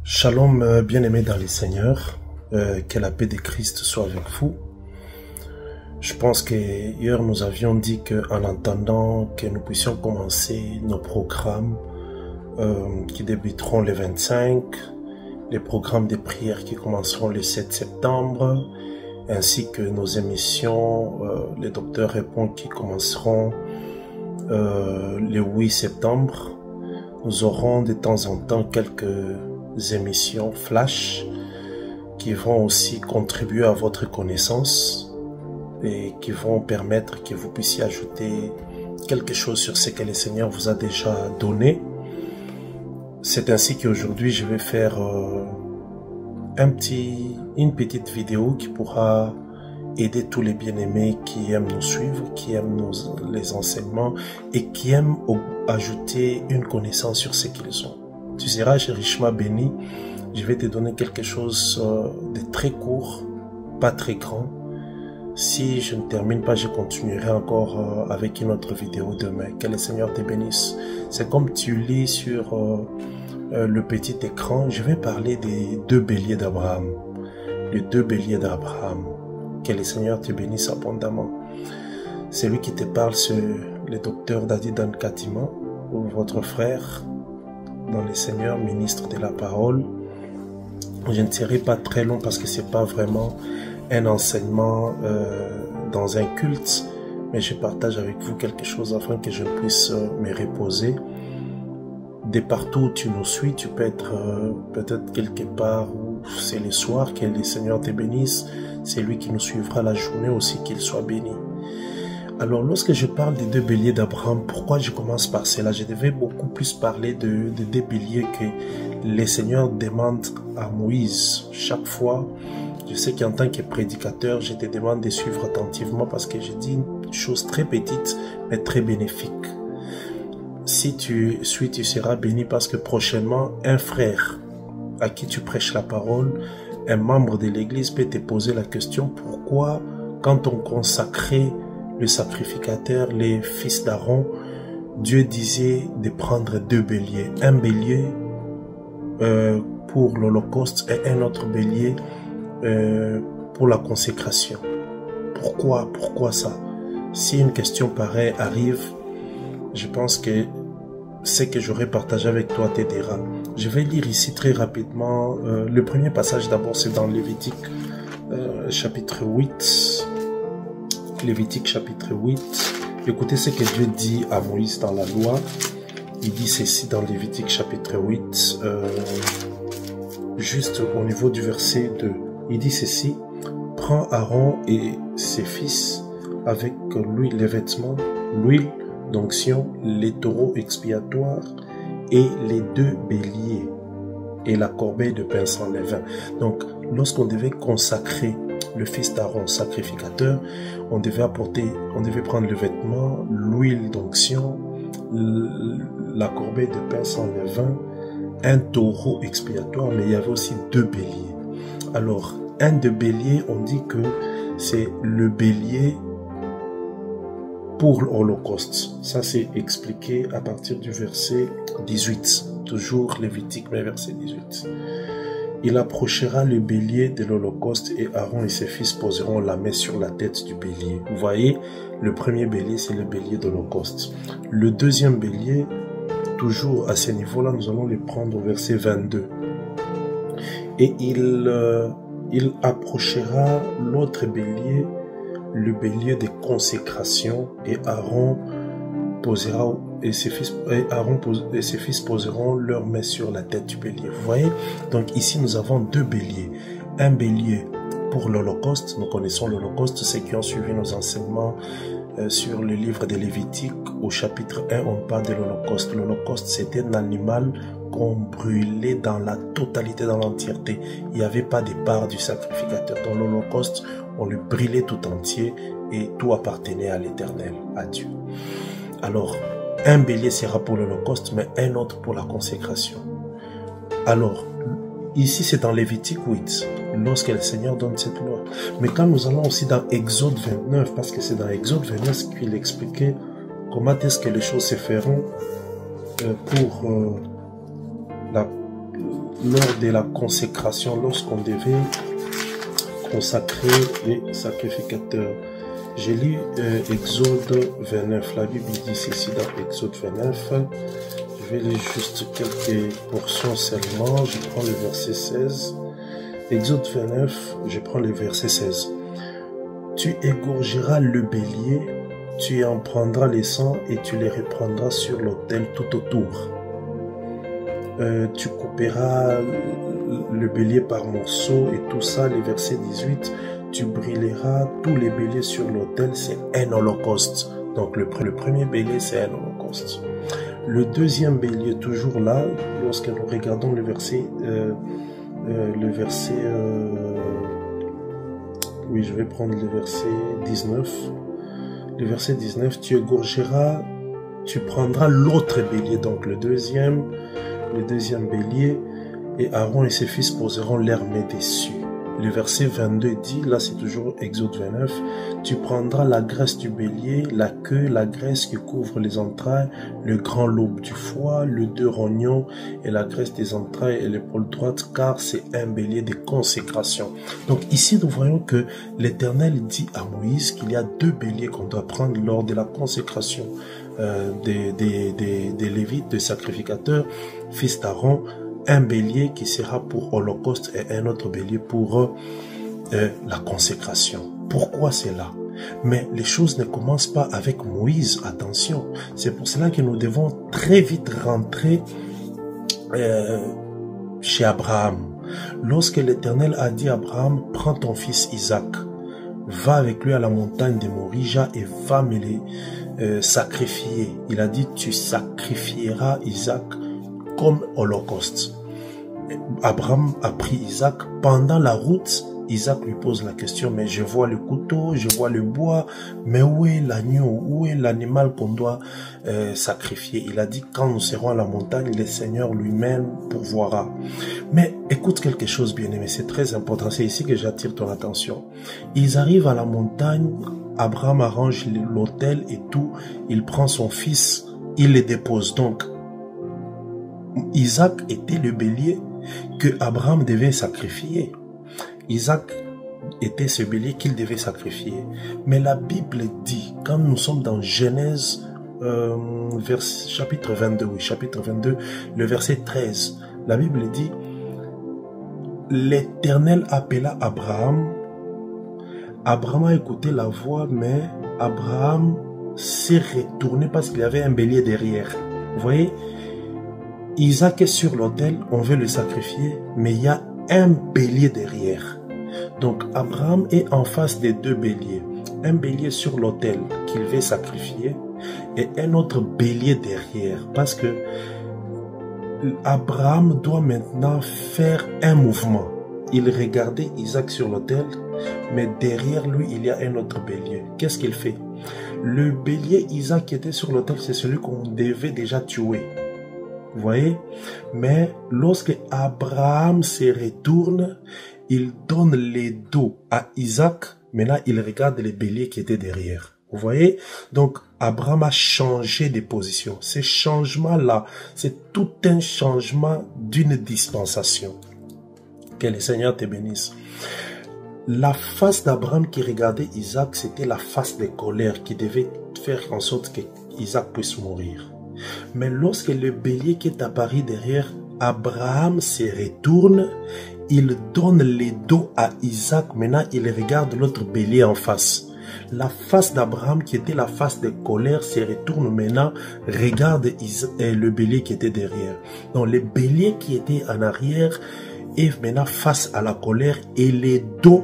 Shalom, bien-aimés dans les Seigneurs, que la paix de Christ soit avec vous. Je pense que hier nous avions dit qu'en attendant que nous puissions commencer nos programmes qui débuteront le 25, les programmes de prière qui commenceront le 7 septembre, ainsi que nos émissions, les docteurs répondent qui commenceront le 8 septembre. Nous aurons de temps en temps quelques émissions flash qui vont aussi contribuer à votre connaissance et qui vont permettre que vous puissiez ajouter quelque chose sur ce que le Seigneur vous a déjà donné. C'est ainsi qu'aujourd'hui je vais faire une petite vidéo qui pourra aider tous les bien-aimés qui aiment nous suivre, qui aiment les enseignements et qui aiment ajouter une connaissance sur ce qu'ils ont. Tu seras richement béni. Je vais te donner quelque chose de très court, pas très grand. Si je ne termine pas, je continuerai encore avec une autre vidéo demain. Que le Seigneur te bénisse. C'est comme tu lis sur le petit écran, je vais parler des deux béliers d'Abraham. Les deux béliers d'Abraham. Que le Seigneur te bénisse abondamment. Celui qui te parle, c'est le docteur Dadi Dan Katima, ou votre frère dans le Seigneur, ministre de la parole. Je ne serai pas très long parce que c'est pas vraiment un enseignement dans un culte, mais je partage avec vous quelque chose afin que je puisse me reposer. De partout où tu nous suis, tu peux être peut-être quelque part où c'est le soir, que le Seigneur te bénisse. C'est lui qui nous suivra la journée aussi, qu'il soit béni. Alors, lorsque je parle des deux béliers d'Abraham, pourquoi je commence par cela? Je devais beaucoup plus parler de deux béliers que le Seigneur demande à Moïse. Chaque fois, je sais qu'en tant que prédicateur, je te demande de suivre attentivement parce que je dis une chose très petite, mais très bénéfique. Si tu suis, tu seras béni parce que prochainement, un frère à qui tu prêches la parole, un membre de l'église peut te poser la question pourquoi, quand on consacrait le sacrificateur, les fils d'Aaron, Dieu disait de prendre deux béliers. Un bélier pour l'Holocauste et un autre bélier pour la consécration. Pourquoi ça? Si une question pareille arrive, je pense que ce que j'aurais partagé avec toi t'aidera. Je vais lire ici très rapidement. Le premier passage d'abord, c'est dans Lévitique chapitre 8. Lévitique chapitre 8. Écoutez ce que Dieu dit à Moïse dans la loi. Il dit ceci dans Lévitique chapitre 8, juste au niveau du verset 2. Il dit ceci: prends Aaron et ses fils avec lui les vêtements, l'huile d'onction, les taureaux expiatoires et les deux béliers et la corbeille de pain sans levain. Donc, lorsqu'on devait consacrer le fils d'Aaron sacrificateur, on devait prendre le vêtement, l'huile d'onction, la corbeille de pain sans levain, un taureau expiatoire, mais il y avait aussi deux béliers. Alors, un de bélier, on dit que c'est le bélier pour l'Holocauste. Ça, c'est expliqué à partir du verset 18. Toujours Lévitique, mais verset 18. Il approchera le bélier de l'Holocauste et Aaron et ses fils poseront la main sur la tête du bélier. Vous voyez, le premier bélier, c'est le bélier de l'Holocauste. Le deuxième bélier, toujours à ce niveau-là, nous allons le prendre au verset 22. Et il approchera l'autre bélier, le bélier de consécration, et Aaron posera et ses fils poseront leurs mains sur la tête du bélier. Vous voyez? Donc ici nous avons deux béliers. Un bélier pour l'Holocauste. Nous connaissons l'Holocauste. Ceux qui ont suivi nos enseignements sur le livre de Lévitique, au chapitre 1, on parle de l'Holocauste. L'Holocauste, c'était un animal qu'on brûlait dans la totalité, dans l'entièreté. Il n'y avait pas de part du sacrificateur. Dans l'Holocauste, on le brûlait tout entier et tout appartenait à l'Éternel, à Dieu. Alors, un bélier sera pour l'Holocauste, mais un autre pour la consécration. Alors, ici c'est dans Lévitique 8, lorsque le Seigneur donne cette loi. Mais quand nous allons aussi dans Exode 29, parce que c'est dans Exode 29 qu'il expliquait comment est-ce que les choses se feront pour lors de la consécration, lorsqu'on devait consacrer les sacrificateurs. J'ai lu Exode 29. La Bible dit ceci dans Exode 29. Je vais lire juste quelques portions seulement. Je prends le verset 16. Exode 29, je prends le verset 16. Tu égorgeras le bélier, tu en prendras les sangs et tu les reprendras sur l'autel tout autour. Tu couperas le bélier par morceaux et tout ça. Le verset 18, tu brûleras tous les béliers sur l'autel, c'est un holocauste. Donc le premier bélier, c'est un holocauste. Le deuxième bélier, toujours là, lorsque nous regardons le verset, oui, je vais prendre le verset 19. Le verset 19, tu égorgeras, tu prendras l'autre bélier, donc le deuxième bélier, et Aaron et ses fils poseront leur main dessus. Le verset 22 dit, là c'est toujours Exode 29, tu prendras la graisse du bélier, la queue, la graisse qui couvre les entrailles, le grand lobe du foie, le deux rognons et la graisse des entrailles et l'épaule droite, car c'est un bélier de consécration. Donc ici nous voyons que l'Éternel dit à Moïse qu'il y a deux béliers qu'on doit prendre lors de la consécration des Lévites, des sacrificateurs, fils d'Aaron. Un bélier qui sera pour holocauste et un autre bélier pour la consécration. Pourquoi c'est là? Mais les choses ne commencent pas avec Moïse, attention. C'est pour cela que nous devons très vite rentrer chez Abraham. Lorsque l'Éternel a dit à Abraham, prends ton fils Isaac, va avec lui à la montagne de Morija et va me les sacrifier. Il a dit, tu sacrifieras Isaac comme holocauste. Abraham a pris Isaac. Pendant la route, Isaac lui pose la question, mais je vois le couteau, je vois le bois, mais où est l'agneau, où est l'animal qu'on doit sacrifier? Il a dit, quand nous serons à la montagne, le Seigneur lui-même pourvoira. Mais écoute quelque chose, bien-aimé, c'est très important, c'est ici que j'attire ton attention. Ils arrivent à la montagne, Abraham arrange l'autel et tout, il prend son fils, il le dépose. Donc, Isaac était le bélier que Abraham devait sacrifier. Isaac était ce bélier qu'il devait sacrifier. Mais la Bible dit, quand nous sommes dans Genèse, chapitre 22, le verset 13, la Bible dit, l'Éternel appela Abraham. Abraham a écouté la voix, mais Abraham s'est retourné parce qu'il y avait un bélier derrière. Vous voyez? Isaac est sur l'autel, on veut le sacrifier, mais il y a un bélier derrière. Donc Abraham est en face des deux béliers. Un bélier sur l'autel qu'il veut sacrifier et un autre bélier derrière. Parce que Abraham doit maintenant faire un mouvement. Il regardait Isaac sur l'autel, mais derrière lui, il y a un autre bélier. Qu'est-ce qu'il fait? Le bélier Isaac qui était sur l'autel, c'est celui qu'on devait déjà tuer. Vous voyez? Mais lorsque Abraham se retourne, il donne les dos à Isaac. Maintenant, il regarde les béliers qui étaient derrière. Vous voyez? Donc, Abraham a changé de position. Ce changement-là, c'est tout un changement d'une dispensation. Que le Seigneur te bénisse. La face d'Abraham qui regardait Isaac, c'était la face de colère qui devait faire en sorte que Isaac puisse mourir. Mais lorsque le bélier qui est apparu derrière, Abraham se retourne, il donne les dos à Isaac, maintenant il regarde l'autre bélier en face. La face d'Abraham qui était la face de colère se retourne maintenant, regarde le bélier qui était derrière. Donc le bélier qui était en arrière est maintenant face à la colère et les dos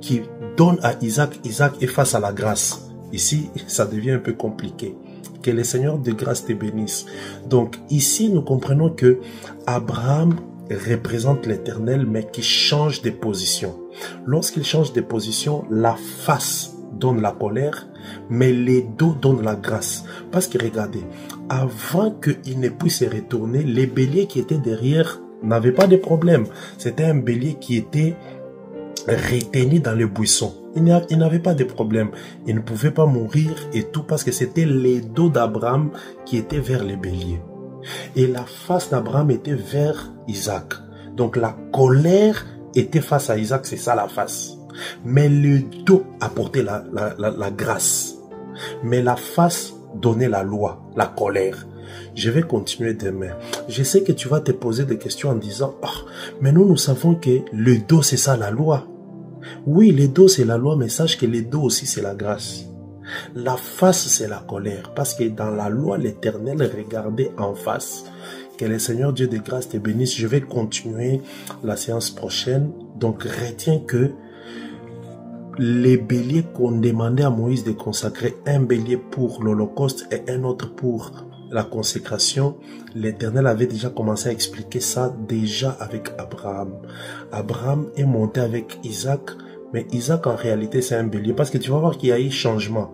qui donnent à Isaac, Isaac est face à la grâce. Ici, ça devient un peu compliqué. Que le Seigneur de grâce te bénisse. Donc ici, nous comprenons que Abraham représente l'Éternel, mais qui change de position. Lorsqu'il change de position, la face donne la colère, mais les dos donnent la grâce. Parce que regardez, avant qu'il ne puisse se retourner, les béliers qui étaient derrière n'avaient pas de problème. C'était un bélier qui était retenu dans le buisson. Il n'avait pas de problème. Il ne pouvait pas mourir et tout parce que c'était les dos d'Abraham qui étaient vers les béliers. Et la face d'Abraham était vers Isaac. Donc la colère était face à Isaac, c'est ça la face. Mais le dos apportait la grâce. Mais la face donnait la loi, la colère. Je vais continuer demain. Je sais que tu vas te poser des questions en disant « Oh, mais nous savons que le dos c'est ça la loi. » Oui, le dos c'est la loi, mais sache que le dos aussi c'est la grâce. La face c'est la colère, parce que dans la loi l'Éternel regardait en face. Que le Seigneur Dieu de grâce te bénisse. Je vais continuer la séance prochaine. Donc retiens que les béliers qu'on demandait à Moïse de consacrer, un bélier pour l'Holocauste et un autre pour la consécration, l'Éternel avait déjà commencé à expliquer ça déjà avec Abraham. Abraham est monté avec Isaac, mais Isaac en réalité c'est un bélier, parce que tu vas voir qu'il y a eu changement.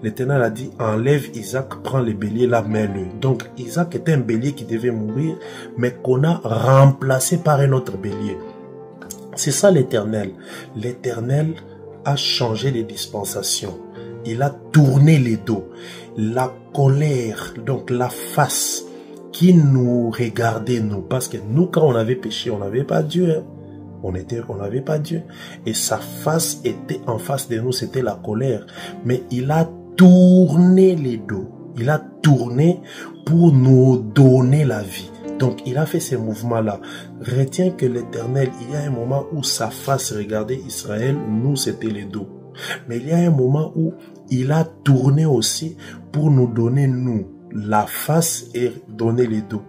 L'Éternel a dit enlève Isaac, prends le bélier là, mets-le. Donc Isaac était un bélier qui devait mourir, mais qu'on a remplacé par un autre bélier. C'est ça l'Éternel. L'Éternel a changé les dispensations. Il a tourné les dos. La colère, donc la face qui nous regardait, nous. Parce que nous, quand on avait péché, on n'avait pas Dieu. Hein. On n'avait pas Dieu. Et sa face était en face de nous, c'était la colère. Mais il a tourné les dos. Il a tourné pour nous donner la vie. Donc, il a fait ces mouvements-là. Retiens que l'Éternel, il y a un moment où sa face regardait Israël, nous, c'était les dos. Mais il y a un moment où il a tourné aussi pour nous donner, nous, la face et donner les dos.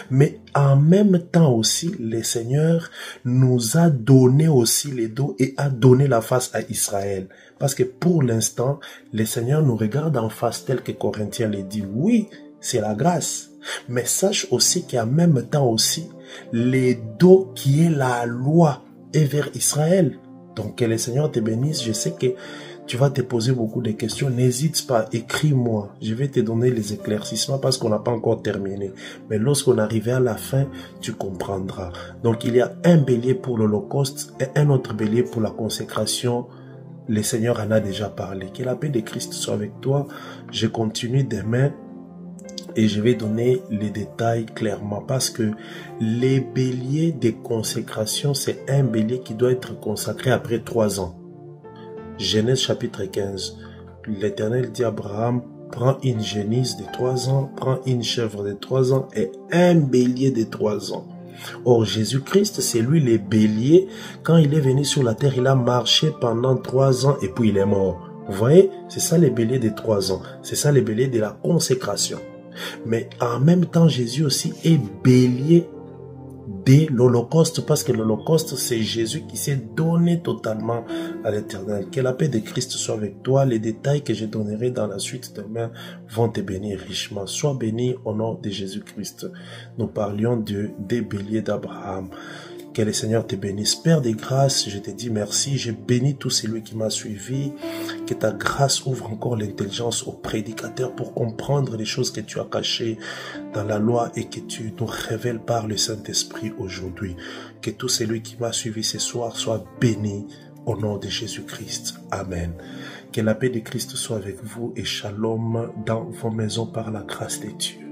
Mais en même temps aussi, le Seigneur nous a donné aussi les dos et a donné la face à Israël. Parce que pour l'instant, le Seigneur nous regarde en face tel que Corinthiens le dit. Oui, c'est la grâce. Mais sache aussi qu'en même temps aussi, les dos qui est la loi est vers Israël. Donc que le Seigneur te bénisse. Je sais que tu vas te poser beaucoup de questions. N'hésite pas, écris-moi. Je vais te donner les éclaircissements parce qu'on n'a pas encore terminé. Mais lorsqu'on arrive à la fin, tu comprendras. Donc il y a un bélier pour l'Holocauste et un autre bélier pour la consécration. Le Seigneur en a déjà parlé. Que la paix de Christ soit avec toi. Je continue demain. Et je vais donner les détails clairement parce que les béliers de consécration, c'est un bélier qui doit être consacré après 3 ans. Genèse chapitre 15. L'Éternel dit à Abraham, prends une génisse de 3 ans, prends une chèvre de 3 ans et un bélier de 3 ans. Or, Jésus-Christ, c'est lui le bélier. Quand il est venu sur la terre, il a marché pendant 3 ans et puis il est mort. Vous voyez, c'est ça les béliers de 3 ans. C'est ça les béliers de la consécration. Mais en même temps, Jésus aussi est bélier de l'Holocauste parce que l'Holocauste, c'est Jésus qui s'est donné totalement à l'Éternel. Que la paix de Christ soit avec toi. Les détails que je donnerai dans la suite demain vont te bénir richement. Sois béni au nom de Jésus-Christ. Nous parlions des béliers d'Abraham. Que le Seigneur te bénisse. Père des grâces, je te dis merci. Je bénis tout celui qui m'a suivi. Que ta grâce ouvre encore l'intelligence aux prédicateurs pour comprendre les choses que tu as cachées dans la loi et que tu nous révèles par le Saint-Esprit aujourd'hui. Que tout celui qui m'a suivi ce soir soit béni au nom de Jésus-Christ. Amen. Que la paix de Christ soit avec vous et shalom dans vos maisons par la grâce de Dieu.